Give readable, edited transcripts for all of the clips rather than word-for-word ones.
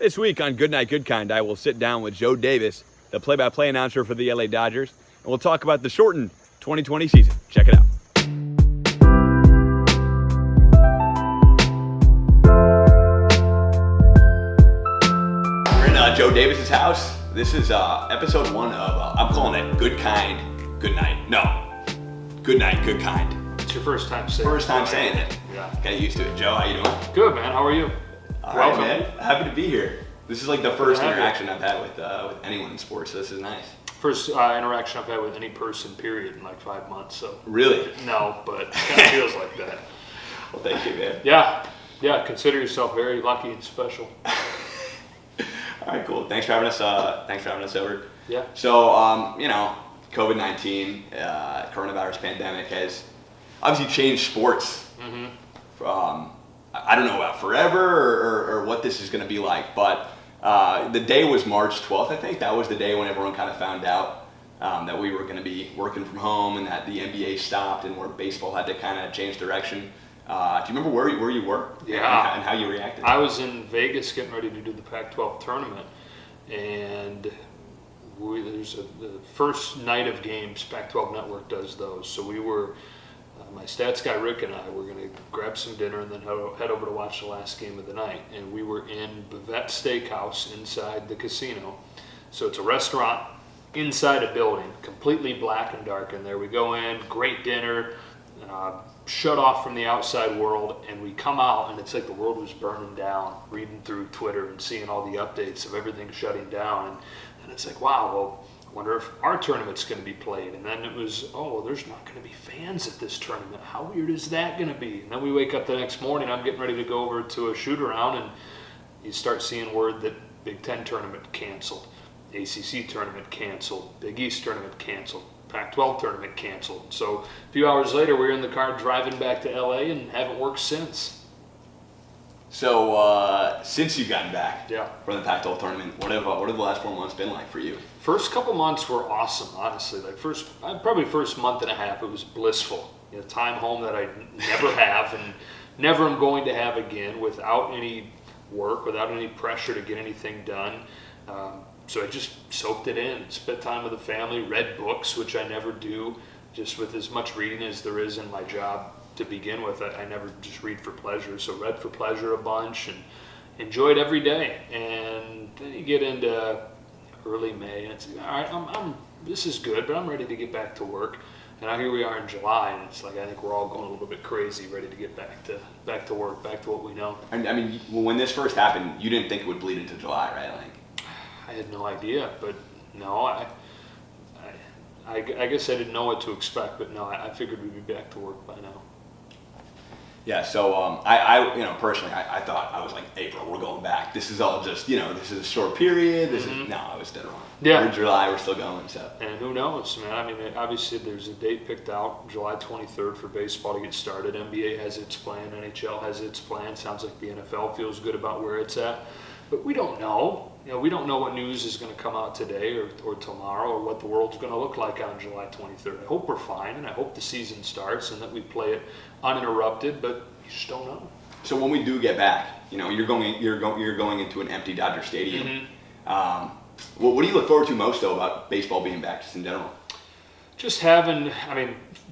This week on Goodnight, Goodkind, I will sit down with Joe Davis, the play-by-play announcer for the LA Dodgers, and we'll talk about the shortened 2020 season. Check it out. We're in Joe Davis's house. This is episode 1 of, I'm calling it Goodkind, Goodnight. No, Goodnight, Goodkind. It's your first time saying it. First time saying it. Yeah. Get used to it. Joe, how you doing? Good, man. How are you? All right, Welcome. man. Happy to be here. This is like the first Happy. interaction I've had with anyone in sports, so this is nice. First interaction I've had with any person, period, in like 5 months. So Really? no, but it kind of feels like that. Well, thank you, man. Yeah. Consider yourself very lucky and special. All right, cool. Thanks for having us over. Yeah. So, COVID-19, coronavirus pandemic has obviously changed sports. From, I don't know about forever or what this is going to be like, but the day was March 12th, I think. That was the day when everyone kind of found out that we were going to be working from home and that the NBA stopped and where baseball had to kind of change direction. Do you remember where you were? Yeah. And how you reacted? I was in Vegas getting ready to do the Pac-12 tournament, and there's the first night of games, Pac-12 Network does those. So we were, my stats guy Rick and I were going to grab some dinner and then head over to watch the last game of the night. And we were in Bavette Steakhouse inside the casino. So it's a restaurant inside a building, completely black and dark in there. We go in, great dinner, shut off from the outside world, and we come out and it's like the world was burning down, reading through Twitter and seeing all the updates of everything shutting down. And it's like, wow, well, I wonder if our tournament's going to be played. And then it was, there's not going to be fans at this tournament. How weird is that going to be? And then we wake up the next morning, I'm getting ready to go over to a shoot around, and you start seeing word that Big Ten tournament canceled, ACC tournament canceled, Big East tournament canceled, Pac-12 tournament canceled. So a few hours later, we were in the car driving back to LA and haven't worked since. So since you've gotten back Yeah. from the Pac-12 tournament, what have the last 4 months been like for you? First couple months were awesome, honestly. Like probably first month and a half, it was blissful. Time home that I never have and never am going to have again, without any work, without any pressure to get anything done. So I just soaked it in, spent time with the family, read books, which I never do, just with as much reading as there is in my job to begin with. I never just read for pleasure. So read for pleasure a bunch and enjoyed every day. And then you get into early May, and it's all right, this is good, but I'm ready to get back to work. And now here we are in July, and it's like I think we're all going a little bit crazy, ready to get back to work, back to what we know. I mean, when this first happened, you didn't think it would bleed into July, right? I had no idea, but no, I guess I didn't know what to expect, but no, I figured we'd be back to work by now. Yeah, so I personally, I thought, I was like, April, we're going back. This is all just, this is a short period. No, I was dead wrong. Yeah. We're in July, we're still going, so. And who knows, man? I mean, obviously there's a date picked out, July 23rd for baseball to get started. NBA has its plan, NHL has its plan. Sounds like the NFL feels good about where it's at. But we don't know. We don't know what news is going to come out today or tomorrow or what the world's going to look like on July 23rd. I hope we're fine, and I hope the season starts and that we play it uninterrupted, but you just don't know. So when we do get back, you're going into an empty Dodger Stadium. What do you look forward to most, though, about baseball being back, just in general? Just having,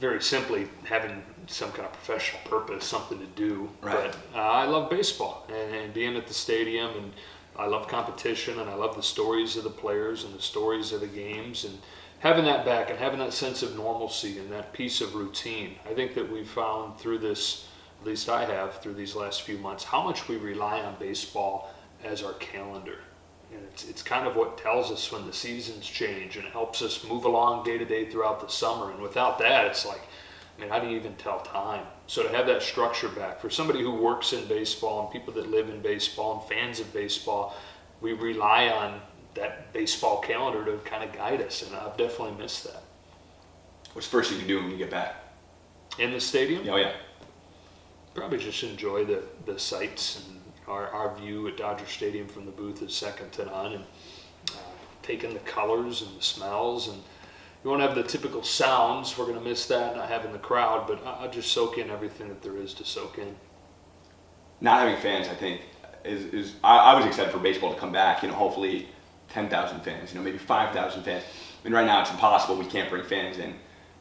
very simply, having some kind of professional purpose, something to do. Right. But I love baseball and being at the stadium, and I love competition, and I love the stories of the players and the stories of the games, and having that back and having that sense of normalcy and that piece of routine. I think that we've found through this, at least I have, through these last few months, how much we rely on baseball as our calendar. And it's kind of what tells us when the seasons change, and it helps us move along day to day throughout the summer. And without that, it's like, how do you even tell time? So to have that structure back, for somebody who works in baseball and people that live in baseball and fans of baseball, we rely on that baseball calendar to kind of guide us, and I've definitely missed that. What's the first thing you do when you get back? In the stadium? Oh, yeah. Probably just enjoy the sights, and our view at Dodger Stadium from the booth is second to none, and taking the colors and the smells, and you won't have the typical sounds. We're going to miss that, not having the crowd, but I'll just soak in everything that there is to soak in. Not having fans, I think, I was excited for baseball to come back. Hopefully 10,000 fans. Maybe 5,000 fans. I mean, right now it's impossible. We can't bring fans in.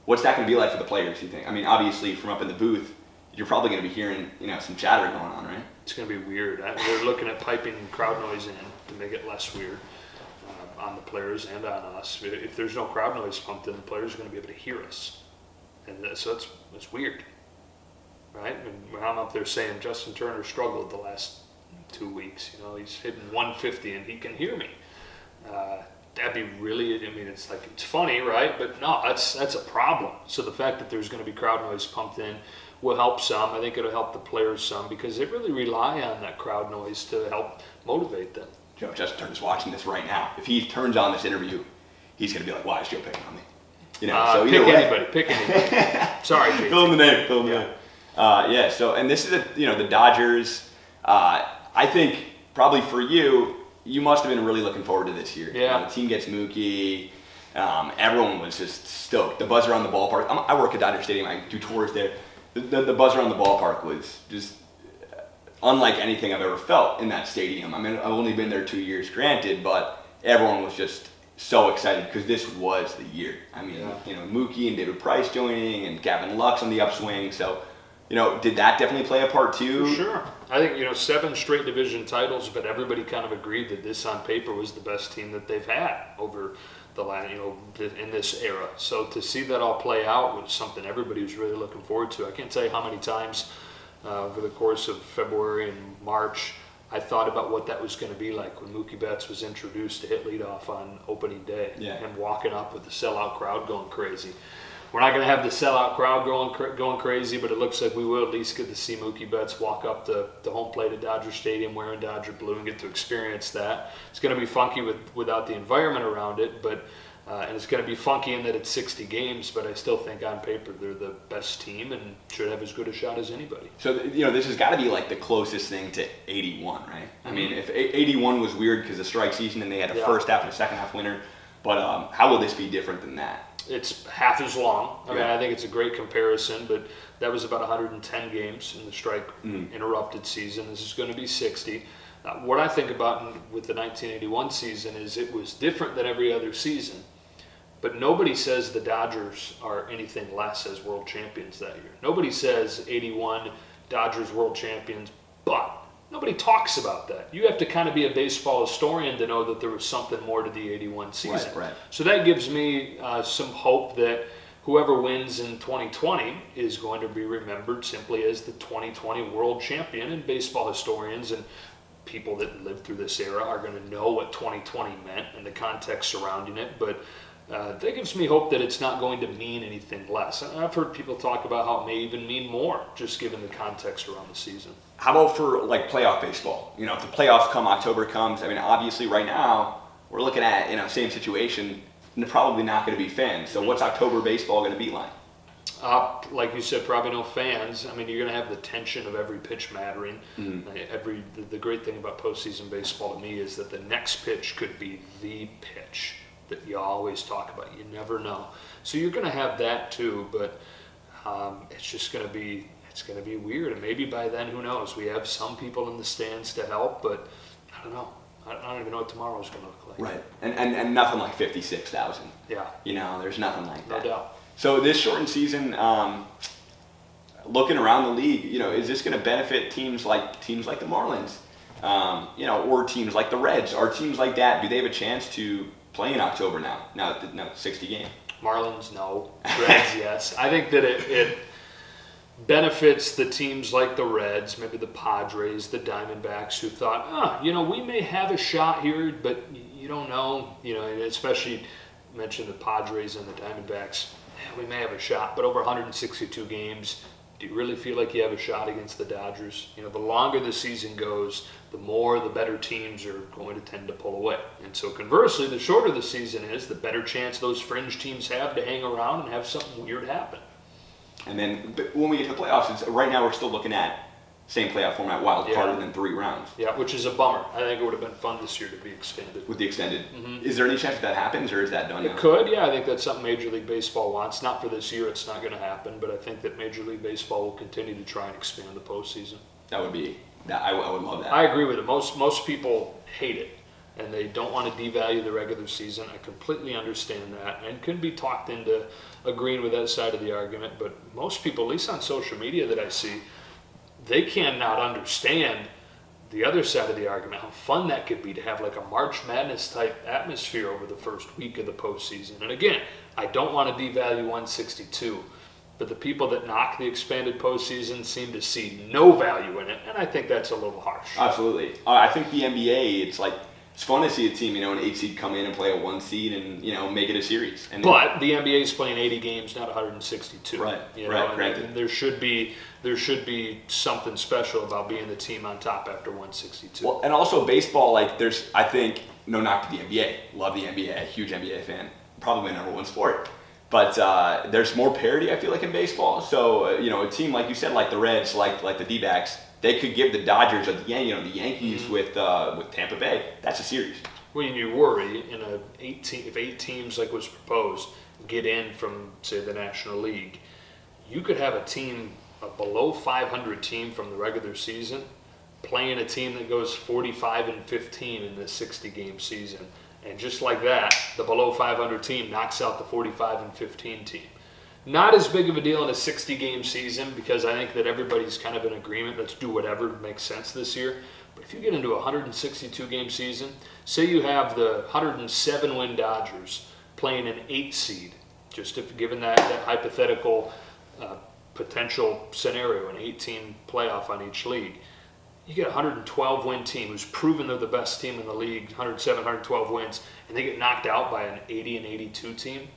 What's that going to be like for the players? You think? I mean, obviously from up in the booth, you're probably going to be hearing some chatter going on, right? It's going to be weird. They're looking at piping crowd noise in to make it less weird on the players and on us. If there's no crowd noise pumped in, the players are going to be able to hear us, and so it's weird, right? And when I'm up there saying Justin Turner struggled the last 2 weeks, he's hitting 150 and he can hear me. That'd be really. I mean, it's funny, right? But no, that's a problem. So the fact that there's going to be crowd noise pumped in will help some. I think it'll help the players some because they really rely on that crowd noise to help motivate them. Joe, Justin Turner's watching this right now. If he turns on this interview, he's going to be like, "Why is Joe picking on me?" So pick anybody. Sorry, JT. Fill in the name. Yeah. So, and this is the Dodgers. I think probably for you, you must have been really looking forward to this year. Yeah. The team gets Mookie. Everyone was just stoked. The buzz around the ballpark. I work at Dodger Stadium. I do tours there. The buzz around the ballpark was just unlike anything I've ever felt in that stadium. I mean, I've only been there 2 years, granted, but everyone was just so excited because this was the year. I mean, Mookie and David Price joining and Gavin Lux on the upswing. So, did that definitely play a part too? For sure. I think, 7 straight division titles, but everybody kind of agreed that this on paper was the best team that they've had over the last, in this era. So to see that all play out was something everybody was really looking forward to. I can't tell you how many times over the course of February and March I thought about what that was going to be like when Mookie Betts was introduced to hit leadoff on opening day and walking up with the sellout crowd going crazy. We're not going to have the sellout crowd going crazy, but it looks like we will at least get to see Mookie Betts walk up the home plate at Dodger Stadium wearing Dodger blue and get to experience that. It's going to be funky without the environment around it, but and it's going to be funky in that it's 60 games, but I still think on paper they're the best team and should have as good a shot as anybody. So, this has got to be like the closest thing to 81, right? Mm-hmm. I mean, if 81 was weird because of strike season and they had a first half and a second half winner, but how will this be different than that? It's half as long. I mean, I think it's a great comparison, but that was about 110 games in the strike interrupted season. This is going to be 60. What I think about with the 1981 season is it was different than every other season, but nobody says the Dodgers are anything less as world champions that year. Nobody says 81 Dodgers world champions, but nobody talks about that. You have to kind of be a baseball historian to know that there was something more to the 81 season. Right. So that gives me some hope that whoever wins in 2020 is going to be remembered simply as the 2020 world champion, and baseball historians and people that lived through this era are going to know what 2020 meant and the context surrounding it. But that gives me hope that it's not going to mean anything less. And I've heard people talk about how it may even mean more, just given the context around the season. How about for playoff baseball? If the playoffs come, October comes. I mean, obviously right now we're looking at same situation. And they're probably not going to be fans. So what's October baseball going to be like? Like you said, probably no fans. I mean, you're going to have the tension of every pitch mattering. The great thing about postseason baseball to me is that the next pitch could be the pitch that you always talk about. You never know. So you're going to have that too, but it's going to be weird. And maybe by then, who knows? We have some people in the stands to help, but I don't know. I don't even know what tomorrow's going to look like. Right. And nothing like 56,000. Yeah. There's nothing like that. No doubt. So this shortened season, looking around the league, is this going to benefit teams like the Marlins, or teams like the Reds? Are teams like that, do they have a chance to play in October now 60 game? We no. Reds, yes. I think that it benefits the teams like the Reds, maybe the Padres, the Diamondbacks, who thought, we may have a shot here, but you don't know. And especially mentioned the Padres and the Diamondbacks. We may have a shot, but over 162 games, do you really feel like you have a shot against the Dodgers? The longer the season goes, the more the better teams are going to tend to pull away. And so conversely, the shorter the season is, the better chance those fringe teams have to hang around and have something weird happen. And then when we get to the playoffs, right now we're still looking at same playoff format, wild card, and then 3 rounds. Yeah, which is a bummer. I think it would have been fun this year to be expanded. With the extended. Mm-hmm. Is there any chance that happens, or is that done now? It could, yeah. I think that's something Major League Baseball wants. Not for this year, it's not going to happen, but I think that Major League Baseball will continue to try and expand the postseason. That would be I would love that. I agree with it. Most people hate it, and they don't want to devalue the regular season. I completely understand that, and can be talked into agreeing with that side of the argument. But most people, at least on social media that I see, they cannot understand the other side of the argument, how fun that could be to have like a March Madness type atmosphere over the first week of the postseason. And again, I don't want to devalue 162, but the people that knock the expanded postseason seem to see no value in it, and I think that's a little harsh. Absolutely. I think the NBA, it's fun to see a team, an 8 seed come in and play a 1 seed and, make it a series. And but the NBA is playing 80 games, not 162. Right, right. And there should be something special about being the team on top after 162. Well, and also baseball, I think, no knock to the NBA. Love the NBA, huge NBA fan. Probably my number one sport. But there's more parity, I feel like, in baseball. So, a team, like you said, like the Reds, like the D-backs, they could give the Dodgers, the Yankees with Tampa Bay. That's a series. When you worry if 8 teams, like was proposed, get in from, say, the National League, you could have a below 500 team from the regular season playing a team that goes 45-15 in the 60-game season. And just like that, the below 500 team knocks out the 45-15 team. Not as big of a deal in a 60-game season because I think that everybody's kind of in agreement. Let's do whatever makes sense this year. But if you get into a 162-game season, say you have the 107-win Dodgers playing an 8 seed, just given that hypothetical potential scenario, an 18 playoff on each league, you get a 112-win team who's proven they're the best team in the league, 107, 112 wins, and they get knocked out by an 80 and 82 team.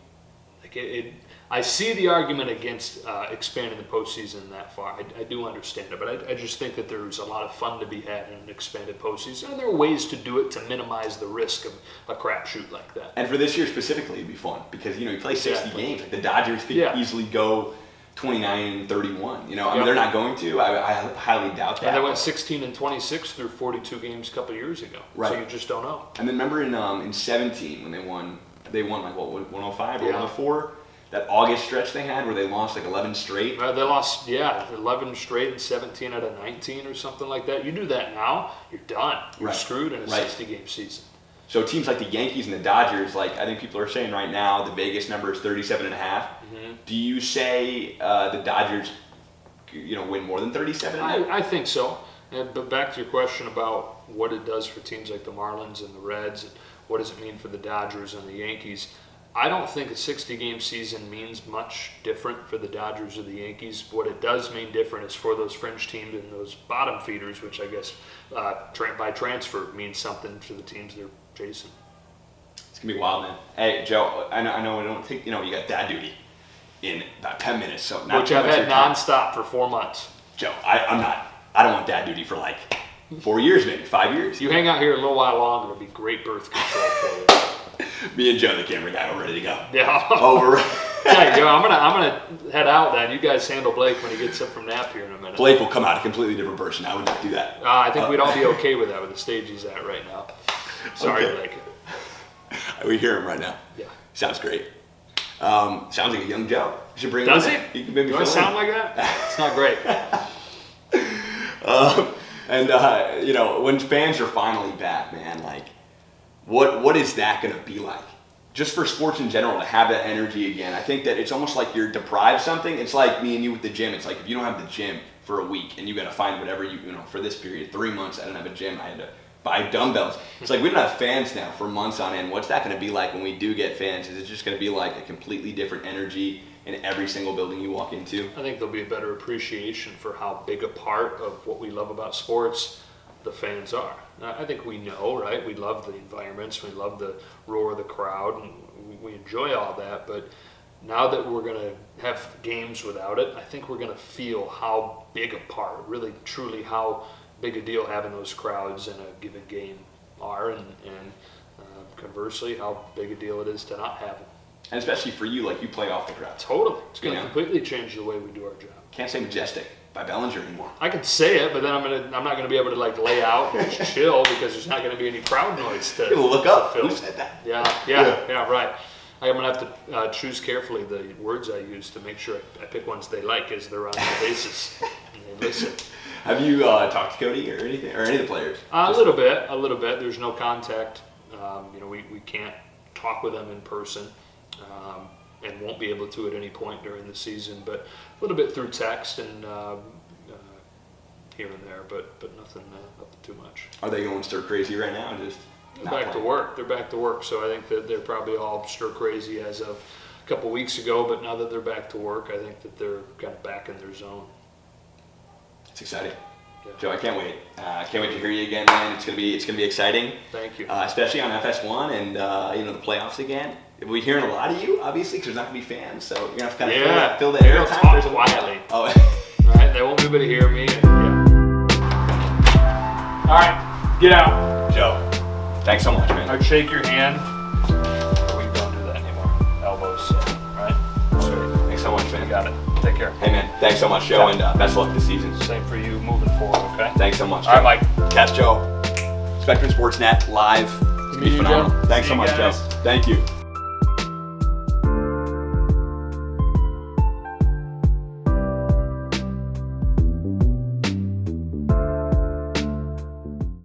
I see the argument against expanding the postseason that far. I do understand it, but I just think that there's a lot of fun to be had in an expanded postseason, and there are ways to do it to minimize the risk of a crapshoot like that. And for this year specifically, it'd be fun because you play 60 Exactly. games. The Dodgers could easily go 29-31. They're not going to. I highly doubt that. And they went 16-26 through 42 games a couple years ago. Right. So you just don't know. And then remember in 17 when they won like 105 or 104. That August stretch they had where they lost like 11 straight. They lost 11 straight and 17 out of 19 or something like that. You do that now, you're done. You're screwed in a 60-game season. So teams like the Yankees and the Dodgers, I think people are saying right now the Vegas number is 37.5. Mm-hmm. Do you say the Dodgers, win more than 37.5? I think so. But back to your question about what it does for teams like the Marlins and the Reds, and what does it mean for the Dodgers and the Yankees? I don't think a 60-game season means much different for the Dodgers or the Yankees. What it does mean different is for those fringe teams and those bottom feeders, which I guess by transfer means something to the teams they're chasing. It's going to be wild, man. Hey, Joe, I know I don't think, you got dad duty in about 10 minutes. So which I've had nonstop for 4 months. Joe, I don't want dad duty for 4 years, maybe 5 years. You hang out here a little while longer, it'll be great birth control for you. Me and Joe, the camera guy, we're ready to go. Yeah. Yeah, you go. I'm gonna head out then. You guys handle Blake when he gets up from nap here in a minute. Blake will come out a completely different person. I would not do that. I think we'd all be okay with that with the stage he's at right now. Sorry, Blake. We hear him right now. Yeah. Sounds great. Sounds like a young Joe. You should bring him. Does in. he? You can maybe do I sound like that? It's not great. When fans are finally back, man, what is that going to be like? Just for sports in general, to have that energy again. I think that it's almost like you're deprived something. It's like me and you with the gym. It's like if you don't have the gym for a week and you got to find whatever for this period, 3 months, I didn't have a gym. I had to buy dumbbells. It's like we don't have fans now for months on end. What's that going to be like when we do get fans? Is it just going to be like a completely different energy in every single building you walk into? I think there'll be a better appreciation for how big a part of what we love about sports the fans are. I think we know, right? We love the environments, we love the roar of the crowd, and we enjoy all that, but now that we're going to have games without it, I think we're going to feel how big a part, really truly how big a deal having those crowds in a given game are, and conversely, how big a deal it is to not have them. And especially for you, you play off the crowd. Totally. It's going to completely change the way we do our job. Can't say Majestic by Bellinger anymore. I can say it, but then I'm not going to be able to lay out and just chill because there's not going to be any crowd noise to look up. Who said that? Yeah, right. I'm going to have to choose carefully the words I use to make sure I pick ones they like as they're on the basis and they listen. Have you talked to Cody or anything, or any of the players? A little bit. There's no contact. We can't talk with them in person, and won't be able to at any point during the season. But a little bit through text and here and there, but nothing too much. Are they going stir crazy right now? Just They're back to work. They're back to work. So I think that they're probably all stir crazy as of a couple weeks ago. But now that they're back to work, I think that they're kind of back in their zone. It's exciting. Yeah. Joe, I can't wait. Can't wait to hear you again, man. It's gonna be exciting. Thank you. Especially on FS1 and the playoffs again. We're hearing a lot of you, obviously, because there's not gonna be fans, so you're gonna have to kind of fill that Maybe air I'll time. talk There's a quietly. Oh. All right, they won't be able to hear me. All right, get out. Joe, thanks so much, man. I'd shake your hand. We don't do that anymore. Elbows, right? Sweet. Thanks so much, man. You got it. Take care. Hey, man. Thanks so much, Joe, and best of luck this season. Same for you moving forward, okay? Thanks so much, Joe. All right, Mike. Catch Joe. Spectrum Sportsnet live. It's gonna be See you, phenomenal. Joe. Thanks See so you much, Joe. guys. Thank you.